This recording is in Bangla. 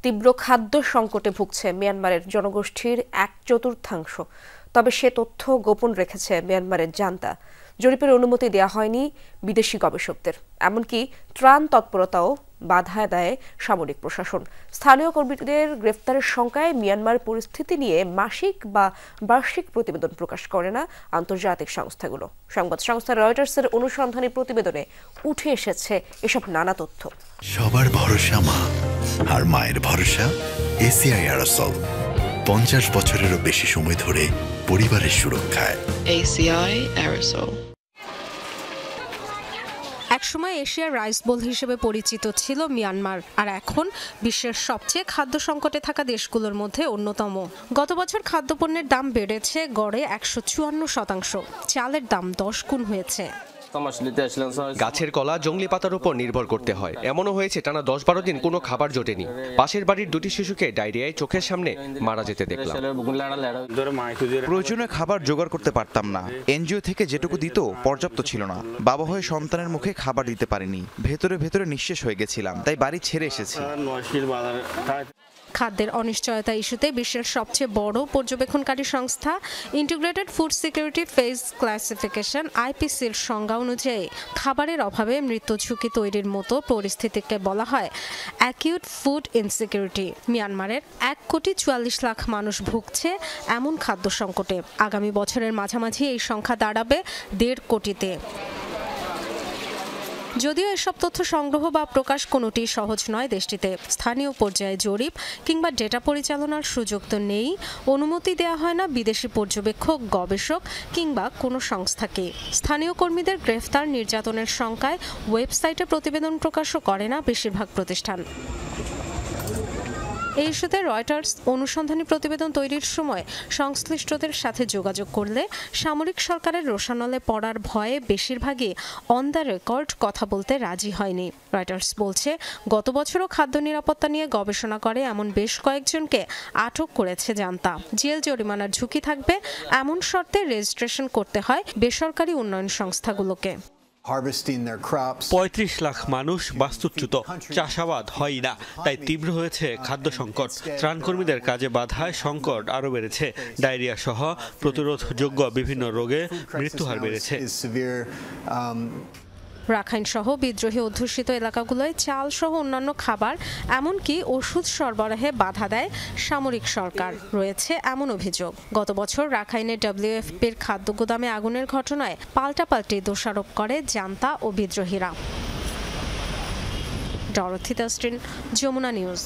তীব্র খাদ্য সংকটে ভুগছে মিয়ানমারের জনগোষ্ঠীর 1/4। তবে সে তথ্য গোপন রেখেছে মিয়ানমারের জান্তা। জরিপের অনুমতি দেওয়া হয়নি বিদেশি গবেষকদের, এমনকি ত্রাণ তৎপরতাও বাধা দেয় সামরিক প্রশাসন। স্থানীয় কর্মীদের গ্রেফতারের শঙ্কায় মিয়ানমার পরিস্থিতি নিয়ে মাসিক বা বার্ষিক প্রতিবেদন প্রকাশ করে না আন্তর্জাতিক সংস্থাগুলো। সংবাদ সংস্থা রয়টার্সের অনুসন্ধানী প্রতিবেদনে উঠে এসেছে এসব নানা তথ্য। সবার ভরসা মা, আর মায়ের ভরসা এসিআই অ্যারোসল। 50 বছরেরও বেশি সময় ধরে পরিবারের সুরক্ষায়। ACI Aerosol। একসময় এশিয়ার রাইস বোল হিসেবে পরিচিত ছিল মিয়ানমার, আর এখন বিশ্বের সবচেয়ে খাদ্য সংকটে থাকা দেশগুলোর মধ্যে অন্যতম। গত বছর খাদ্যপণ্যের দাম বেড়েছে গড়ে 154%, চালের দাম 10 গুণ হয়েছে। গাছের কলা জংলি পাতার উপর নির্ভর করতে হয়, এমনও হয়েছে টানা 10-12 দিন কোনো খাবার জোটেনি। পাশের বাড়ির 2টি শিশুকে ডায়রিয়ায় চোখের সামনে মারা যেতে দেখলাম। প্রয়োজনীয় খাবার জোগাড় করতে পারতাম না। এনজিও থেকে যেটুকু দিত পর্যাপ্ত ছিল না। বাবা হয়ে সন্তানের মুখে খাবার দিতে পারিনি। ভেতরে ভেতরে নিঃশেষ হয়ে গেছিলাম, তাই বাড়ি ছেড়ে এসেছি। খাদ্যের অনিশ্চয়তা ইস্যুতে বিশ্বের সবচেয়ে বড় পর্যবেক্ষণকারী সংস্থা integrated food security phase classification IPCর সংজ্ঞা অনুযায়ী খাবারের অভাবে মৃত্যু ঝুঁকি তৈরির মতো পরিস্থিতিকে বলা হয় অ্যাকিউট ফুড ইনসিকিউরিটি। মিয়ানমারের 1,44,00,000 মানুষ ভুগছে এমন খাদ্য সংকটে। আগামী বছরের মাঝামাঝি এই সংখ্যা দাঁড়াবে 1.5 কোটিতে। যদিও এসব তথ্য সংগ্রহ বা প্রকাশ কোনোটি সহজ নয় দেশটিতে। স্থানীয় পর্যায়ে জরিপ কিংবা ডেটা পরিচালনার সুযোগ তো নেই, অনুমতি দেওয়া হয় না বিদেশি পর্যবেক্ষক, গবেষক কিংবা কোনো সংস্থাকে। স্থানীয় কর্মীদের গ্রেফতার, নির্যাতনের শঙ্কায় ওয়েবসাইটে প্রতিবেদন প্রকাশও করে না বেশিরভাগ প্রতিষ্ঠান। এই ইস্যুতে রয়টার্স অনুসন্ধানী প্রতিবেদন তৈরির সময় সংশ্লিষ্টদের সাথে যোগাযোগ করলে সামরিক সরকারের রোষানলে পড়ার ভয়ে বেশিরভাগই অন দ্য রেকর্ড কথা বলতে রাজি হয়নি। রয়টার্স বলছে, গত বছরও খাদ্য নিরাপত্তা নিয়ে গবেষণা করে এমন বেশ কয়েকজনকে আটক করেছে জান্তা। জেল জরিমানার ঝুঁকি থাকবে এমন শর্তে রেজিস্ট্রেশন করতে হয় বেসরকারি উন্নয়ন সংস্থাগুলোকে। 35 লাখ মানুষ বাস্তুচ্যুত, চাষাবাদ হয় না, তাই তীব্র হয়েছে খাদ্য সংকট। ত্রাণকর্মীদের কাজে বাধায় সংকট আরও বেড়েছে। ডায়রিয়া সহ প্রতিরোধযোগ্য বিভিন্ন রোগে মৃত্যুহার বেড়েছে। রাখাইন সহ বিদ্রোহী অধ্যুষিত এলাকাগুলোয় চাল সহ অন্যান্য খাবার, এমনকি ওষুধ সরবরাহে বাধা দেয় সামরিক সরকার, রয়েছে এমন অভিযোগ। গত বছর রাখাইনের WFPর খাদ্য গুদামে আগুনের ঘটনায় পাল্টাপাল্টি দোষারোপ করে জান্তা ও বিদ্রোহীরা। Dorothy Tasrin, Jamuna news.